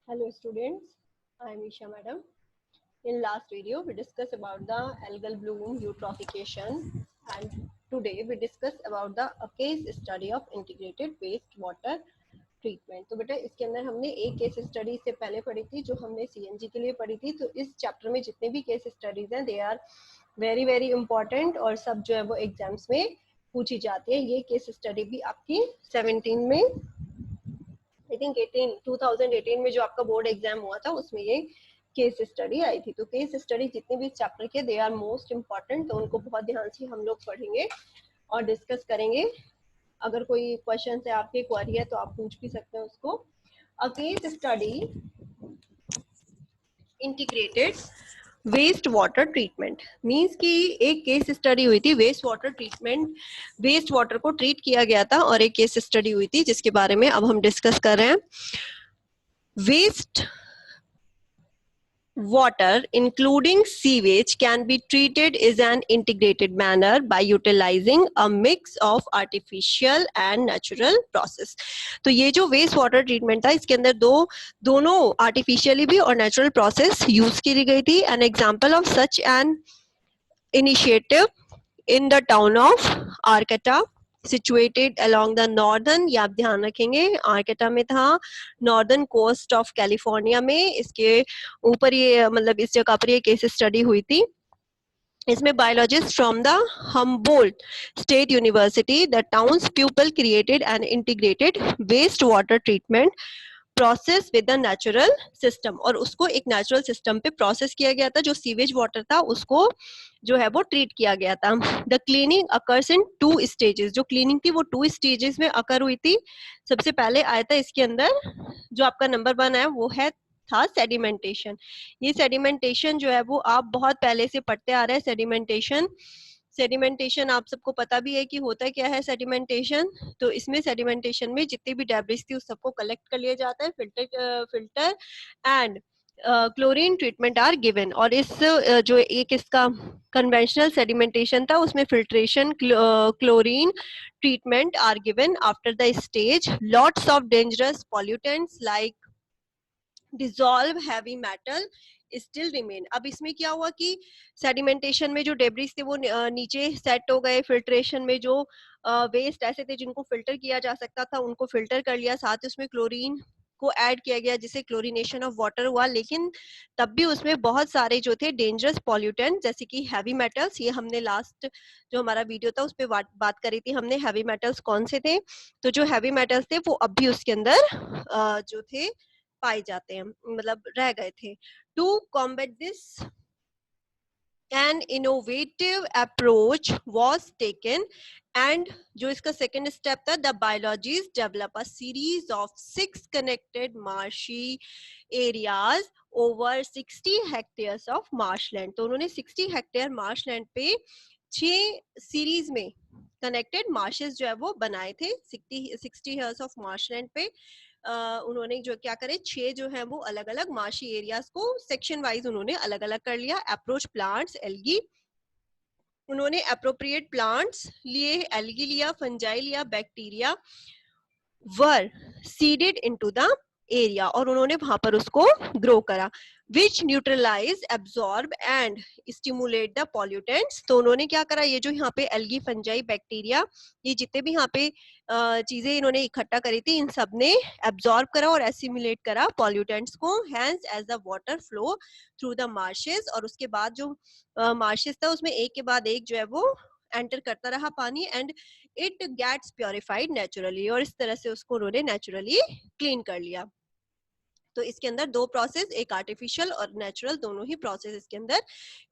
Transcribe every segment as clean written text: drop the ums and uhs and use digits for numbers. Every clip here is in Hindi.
Hello students, I am Isha madam. In last video we discussed about the algal bloom eutrophication and today we discuss about the a case study of integrated waste water treatment. तो बेटा इसके अंदर हमने एक केस स्टडी से पहले पढ़ी थी जो हमने सीएनजी के लिए पढ़ी थी। तो इस चैप्टर में जितने भी केस स्टडीज हैं they are very very important और सब जो है वो एग्जाम्स में पूछी जाती है। ये केस स्टडी भी आपकी 17 में आई थिंक 2018 में जो आपका बोर्ड एग्जाम हुआ था उसमें ये केस स्टडी आई थी। तो केस स्टडी जितने भी चैप्टर के दे आर मोस्ट इम्पॉर्टेंट, तो उनको बहुत ध्यान से हम लोग पढ़ेंगे और डिस्कस करेंगे। अगर कोई क्वेश्चन है आपके क्वेरी है तो आप पूछ भी सकते हैं उसको। A case study integrated waste water treatment means कि एक केस स्टडी हुई थी waste water treatment, waste water को ट्रीट किया गया था और एक केस स्टडी हुई थी जिसके बारे में अब हम डिस्कस कर रहे हैं। Waste water including sewage can be treated in an integrated manner by utilizing a mix of artificial and natural process। तो ये जो वेस्ट वाटर ट्रीटमेंट था इसके अंदर दोनों आर्टिफिशियली भी और नेचुरल प्रोसेस यूज की गई थी। An example of such an initiative in the town of Arcata situated along the northern, या आप ध्यान रखेंगे आर्केटा में था नॉर्दर्न कोस्ट ऑफ कैलिफोर्निया में। इसके ऊपर ये मतलब इस जगह पर ये केस स्टडी हुई थी। इसमें biologist from the Humboldt state university the towns people created an integrated waste water treatment process with the natural system, और उसको एक नेचुरल सिस्टम पे प्रोसेस किया गया था। जो सीवेज वाटर था उसको जो है वो ट्रीट किया गया था। The cleaning occurs in 2 stages, जो क्लीनिंग थी वो 2 स्टेजेस में अकर हुई थी। सबसे पहले आया था इसके अंदर जो आपका नंबर 1 है वो है था सेडिमेंटेशन। ये सेडिमेंटेशन जो है वो आप बहुत पहले से पढ़ते आ रहे हैं। सेडिमेंटेशन आप सबको पता भी है कि होता क्या है सेडिमेंटेशन। तो इसमें सेडिमेंटेशन में जितनी भी डेब्रिस थी उस सबको कलेक्ट कर लिया जाता है, filter and chlorine treatment are given. और इस जो एक इसका कन्वेंशनल सेडिमेंटेशन था उसमें filtration, chlorine treatment are given after the stage. Lots of dangerous pollutants like dissolve heavy metal still remain. अब इसमें क्या हुआ कि सेडिमेंटेशन में जो डेब्रिस थे वो नीचे सेट हो गए। फिल्ट्रेशन में जो वेस्ट ऐसे थे जिनको फिल्टर किया जा सकता था उनको फिल्टर कर लिया, साथ ही उसमें क्लोरीन को ऐड किया गया जिससे क्लोरीनेशन ऑफ वाटर हुआ। लेकिन तब भी उसमें बहुत सारे जो थे डेंजरस पॉल्यूटेंट जैसे कि हैवी मेटल्स, ये हमने लास्ट जो हमारा वीडियो था उस पर बात करी थी हमने। हैवी मेटल्स कौन से थे? तो जो हैवी मेटल्स थे वो अब भी उसके अंदर जो थे पाए जाते हैं, मतलब रह गए थे। To combat this an innovative approach was taken and जो इसका सेकेंड स्टेप था the biologist develop a series of 6 connected marshy areas over 60 hectares of marshland. तो उन्होंने 60 हेक्टेयर मार्शलैंड पे 6 सीरीज में कनेक्टेड मार्शेस जो है वो बनाए थे। 60 हेक्टेयर्स ऑफ मार्शलैंड पे उन्होंने जो क्या करे 6 जो है वो अलग अलग मार्शी एरियाज को सेक्शन वाइज उन्होंने अलग अलग कर लिया। अप्रोच प्लांट्स एल्गी, उन्होंने अप्रोप्रिएट प्लांट्स लिए, एल्गी लिया, फंजाई लिया, bacteria were seeded into the area, और उन्होंने वहां पर उसको ग्रो करा। Which neutralize absorb and stimulate the pollutants. तो उन्होंने क्या करा, ये जो यहाँ पे एल्गी, फंजाई, बैक्टीरिया, ये जितने भी यहाँ पे चीजें इन्होंने इकट्ठा करी थी इन सब ने एब्जॉर्ब करा और एसिमुलेट करा पॉल्यूटेंट्स को। Hence as the water flow through the marshes, और उसके बाद जो मार्शेस था उसमें एक के बाद एक जो है वो एंटर करता रहा पानी and it gets purified naturally, और इस तरह से उसको उन्होंने नेचुरली क्लीन कर लिया। तो इसके अंदर 2 प्रोसेस, एक आर्टिफिशियल और नेचुरल, दोनों ही प्रोसेस इसके अंदर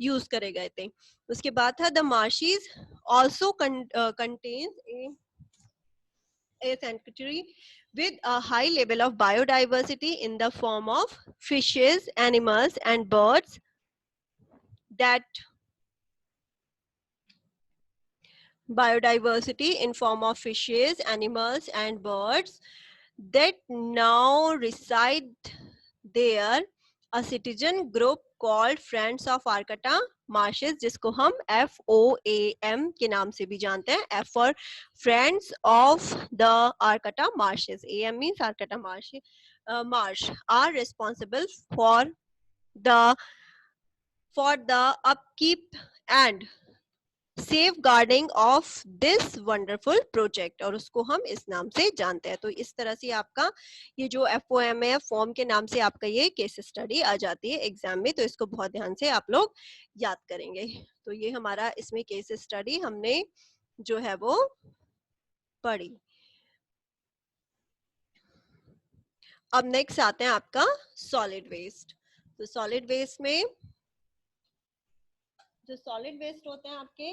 यूज करे गए थे। उसके बाद था the marshes also contains a sanctuary with a high level of biodiversity in the form of fishes, animals and birds that biodiversity in form of fishes, animals and birds that now reside there. A citizen group called friends of Arcata marshes, जिसको हम FOAM के नाम से भी जानते हैं, F for friends of the Arcata marshes, AM means Arcata marsh are responsible for the upkeep and safeguarding of this wonderful project, और उसको हम इस नाम से जानते हैं। तो इस तरह से आपका ये जो FOM है, फॉर्म के नाम से आपका ये केस स्टडी आ जाती है एग्जाम में, तो इसको बहुत ध्यान से आप लोग याद करेंगे। तो ये हमारा इसमें केस स्टडी हमने जो है वो पढ़ी। अब नेक्स्ट आते हैं आपका सॉलिड वेस्ट। तो सॉलिड वेस्ट में जो सॉलिड वेस्ट होते हैं आपके,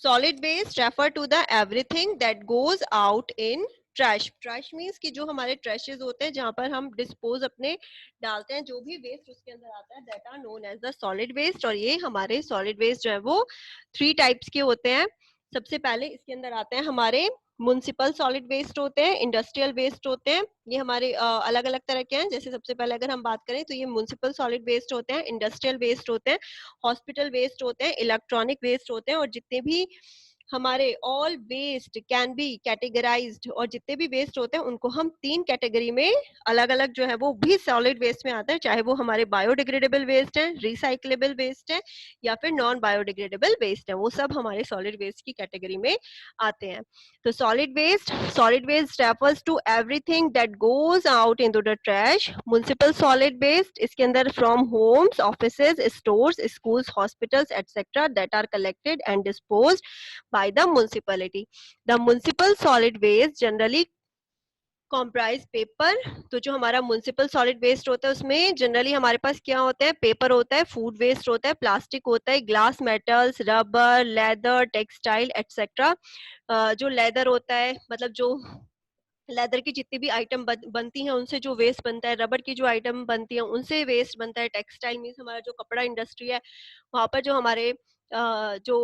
solid waste refer to the everything that goes out in trash. Trash means कि जो हमारे ट्रैशेस होते हैं जहां पर हम डिस्पोज अपने डालते हैं, जो भी वेस्ट उसके अंदर आता है, that are known as the solid waste. और ये हमारे सॉलिड वेस्ट जो है वो 3 टाइप्स के होते हैं। सबसे पहले इसके अंदर आते हैं हमारे म्युनिसिपल सॉलिड वेस्ट होते हैं, इंडस्ट्रियल वेस्ट होते हैं। ये हमारे अलग अलग तरह के हैं। जैसे सबसे पहले अगर हम बात करें तो ये म्युनिसिपल सॉलिड वेस्ट होते हैं, इंडस्ट्रियल वेस्ट होते हैं, हॉस्पिटल वेस्ट होते हैं, इलेक्ट्रॉनिक वेस्ट होते हैं, और जितने भी हमारे all waste can be categorised, और जितने भी वेस्ट होते हैं उनको हम 3 कैटेगरी में अलग अलग जो है वो भी सॉलिड वेस्ट में आता है, चाहे वो हमारे बायोडिग्रेडेबल वेस्ट है, रिसाइक्लेबल वेस्ट है, या फिर नॉन बायोडिग्रेडेबल वेस्ट है, वो सब हमारे सॉलिड वेस्ट की कैटेगरी में आते हैं। तो solid waste refers to everything that goes out into the trash. Municipal solid waste इसके अंदर from homes, offices, stores, schools, hospitals etcetera that are collected and disposed by the municipality. The municipal solid waste generally comprise paper। तो जो हमारा म्युनिसिपल सॉलिड वेस्ट होता है उसमें जनरली हमारे पास क्या होता है, पेपर होता है, फूड वेस्ट होता है, प्लास्टिक होता है, glass, metals, rubber, leather, textile etcetera. जो लेदर होता है, मतलब जो लेदर की जितनी भी आइटम बनती हैं उनसे जो वेस्ट बनता है, रबर की जो आइटम बनती है उनसे वेस्ट बनता है, टेक्सटाइल मीन्स हमारा जो कपड़ा इंडस्ट्री है वहां पर जो हमारे जो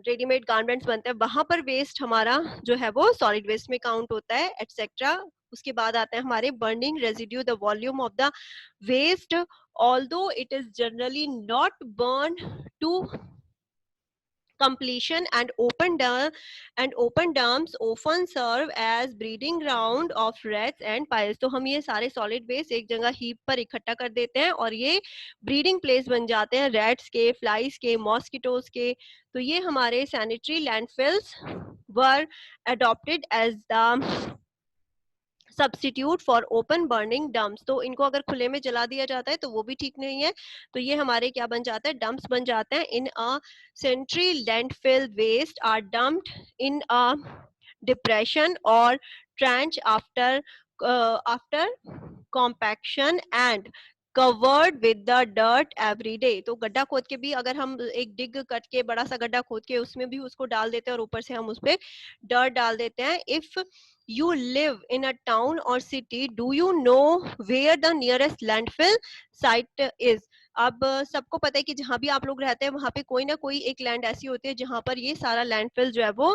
रेडीमेड गारमेंट्स बनते हैं वहां पर वेस्ट हमारा जो है वो सॉलिड वेस्ट में काउंट होता है एटसेट्रा। उसके बाद आता है हमारे burning residue, the volume of the waste although it is generally not burn to completion, and open dumps often serve as breeding ground of rats and piles। तो हम ये सारे सॉलिड वेस्ट एक जगह हीप पर इकट्ठा कर देते हैं और ये ब्रीडिंग प्लेस बन जाते हैं रैट्स के, फ्लाइज के, मॉस्किटोज के। तो ये हमारे sanitary landfills were adopted as the substitute for open burning dumps. तो इनको अगर खुले में जला दिया जाता है तो वो भी ठीक नहीं है, तो ये हमारे क्या बन जाता है, डंप्स बन जाते हैं। In a sanitary landfill waste are dumped in a depression और trench after compaction and covered with the dirt every day. तो गड्ढा खोद के भी अगर हम एक डिग करके बड़ा सा गड्ढा खोद के उसमें भी उसको डाल देते हैं और ऊपर से हम उस पर डर्ट डाल देते हैं। If you live in a town or city, do you know where the nearest landfill site is? अब सबको पता है कि जहां भी आप लोग रहते हैं वहां पे कोई ना कोई एक लैंड ऐसी होती है जहां पर ये सारा लैंडफिल जो है वो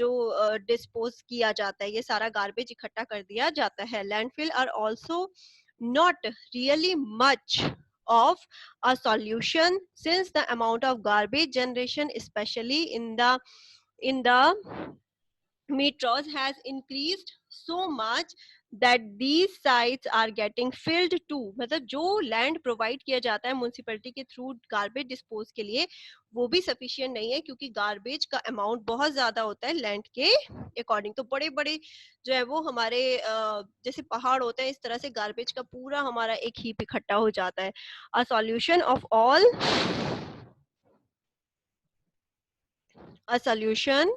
जो डिस्पोज किया जाता है, ये सारा गार्बेज इकट्ठा कर दिया जाता है। Landfill are also not really much of a solution since the amount of garbage generation especially in the metros has increased so much that these sites are getting filled too। मतलब जो लैंड प्रोवाइड किया जाता है म्युनिसिपैलिटी के थ्रू गार्बेज डिस्पोज के लिए वो भी सफिशिएंट नहीं है, क्योंकि गार्बेज का अमाउंट बहुत ज्यादा होता है लैंड के अकॉर्डिंग। तो बड़े बड़े जो है वो हमारे जैसे पहाड़ होते हैं, इस तरह से गार्बेज का पूरा हमारा एक हीप इकट्ठा हो जाता है। A solution of all a solution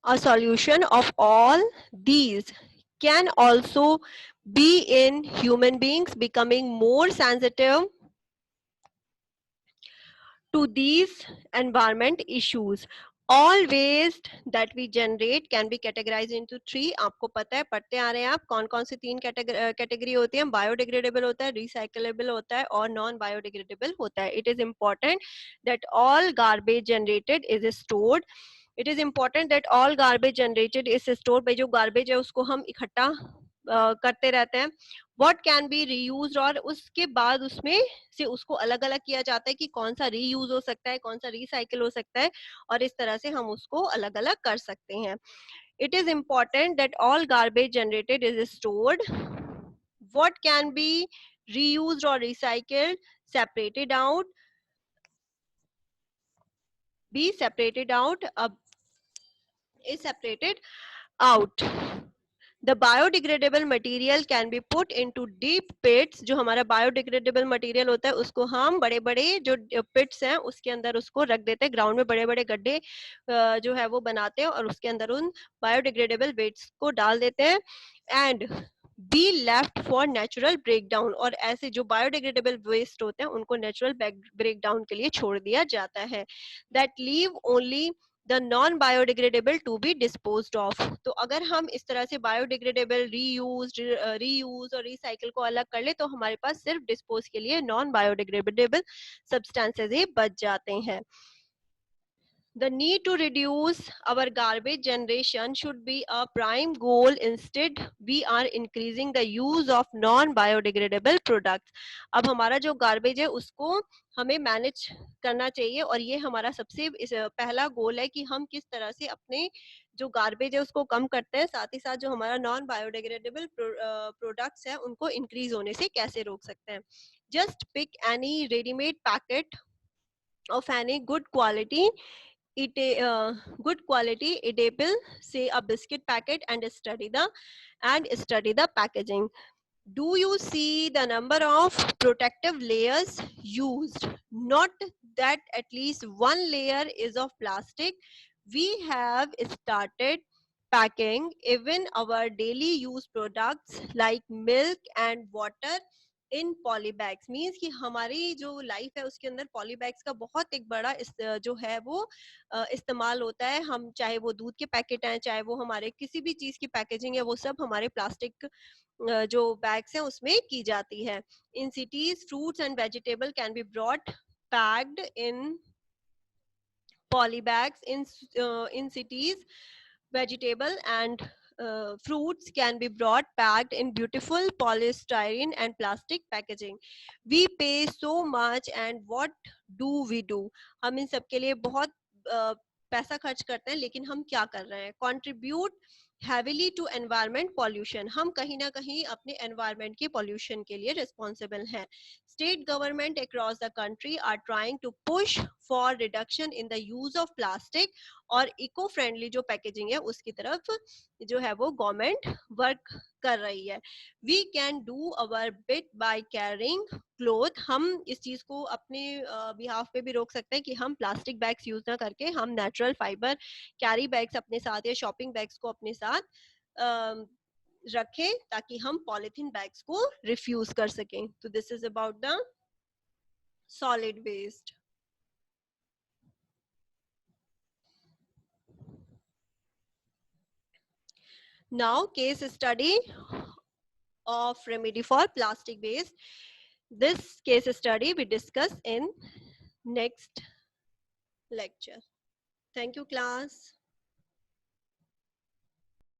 A solution of all these can also be in human beings becoming more sensitive to these environment issues. All waste that we generate can be categorized into 3। आपको पता है, पढ़ते आ रहे हैं आप, कौन कौन सी 3 कैटेगरी होती है। बायोडिग्रेडेबल होता है, रिसाइकलेबल होता है और नॉन बायोडिग्रेडेबल होता है। It is important that all garbage generated is stored it is important that all garbage generated is store by, जो गार्बेज है उसको हम इकट्ठा करते रहते हैं. व्हाट कैन बी रीयूज, और उसके बाद उसमें से उसको अलग अलग किया जाता है कि कौन सा रीयूज हो सकता है, कौन सा रिसाइकिल हो सकता है, और इस तरह से हम उसको अलग अलग कर सकते हैं. It is important that all garbage generated is stored. What can be reused or recycled, separated out, be separated out, is separated out. The biodegradable material can be put into deep pits. जो हमारा biodegradable material होता है उसको हम बड़े बड़े जो pits हैं उसके अंदर उसको रख देते हैं. ग्राउंड में बड़े बड़े गड्ढे जो है वो बनाते हैं और उसके अंदर उन biodegradable waste को डाल देते हैं. And be left for natural breakdown, और ऐसे जो biodegradable waste होते हैं उनको natural breakdown के लिए छोड़ दिया जाता है. That leave only the non biodegradable to be disposed of. तो अगर हम इस तरह से बायोडिग्रेडेबल, रीयूज और रिसाइकिल को अलग कर ले तो हमारे पास सिर्फ डिस्पोज के लिए नॉन बायोडिग्रेडेबल सब्सटेंसेस ही बच जाते हैं. The need to reduce our garbage generation should be a prime goal. Instead, we are increasing the use of non-biodegradable products. अब हमारा जो garbage है उसको हमें manage करना चाहिए और ये हमारा सबसे पहला गोल है कि हम किस तरह से अपने जो गार्बेज है उसको कम करते हैं, साथ ही साथ जो हमारा नॉन बायोडिग्रेडेबल प्रोडक्ट्स है उनको इंक्रीज होने से कैसे रोक सकते हैं. Just pick any readymade packet of any good quality good quality edible, say a biscuit packet, and study the packaging. Do you see the number of protective layers used? Not that at least one layer is of plastic. We have started packing even our daily use products like milk and water in poly bags. Means कि हमारी जो लाइफ है उसके अंदर पॉली बैग्स का बहुत एक बड़ा जो है वो इस्तेमाल होता है. हम चाहे वो दूध के पैकेट हैं, चाहे वो हमारे किसी भी चीज की पैकेजिंग है, वो सब हमारे प्लास्टिक जो बैग्स हैं उसमें की जाती है. In cities fruits and vegetable can be brought packed in poly bags. In cities, vegetable and fruits can be brought packed in beautiful polystyrene and plastic packaging. We pay so much and what do? हम इन सब के लिए बहुत पैसा खर्च करते हैं, लेकिन हम क्या कर रहे हैं? Contribute heavily to environment pollution. हम कहीं ना कहीं अपने environment के pollution के लिए responsible हैं. State government across the country are trying to push for reduction in the use of plastic और इको फ्रेंडली जो पैकेजिंग है उसकी तरफ जो है वो गवर्नमेंट वर्क कर रही है. We can do our bit by carrying cloth. हम इस चीज को अपने बिहाफ पे भी रोक सकते हैं कि हम प्लास्टिक बैग्स यूज ना करके हम नेचुरल फाइबर कैरी बैग्स अपने साथ या शॉपिंग बैग्स को अपने साथ रखें ताकि हम पॉलिथीन बैग्स को रिफ्यूज कर सकें. तो this is about the solid waste. Now, case study of remedy for plastic waste. This case study we discuss in next lecture. Thank you, class.